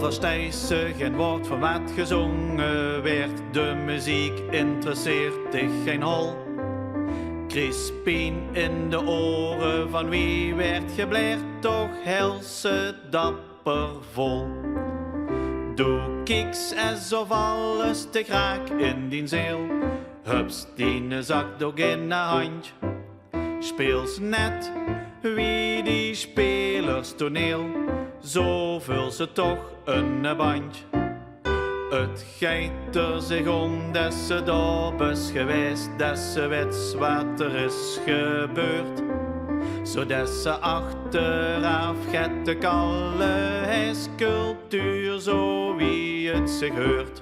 verstijst ze geen woord van wat gezongen werd. De muziek interesseert dich geen hol. Crispien in de oren van wie werd gebleerd, toch hel ze dapper vol. Doe kiks alsof alles te graag in die zeel. Hups, die zakdoek in haar handje. Speels net wie die spelers toneel. Zo vult ze toch een bandje. Het geit er zich om dat ze daar is geweest, dat ze weet wat er is gebeurd. Zodat ze achteraf gaat de kalle cultuur zo wie het zich hoort.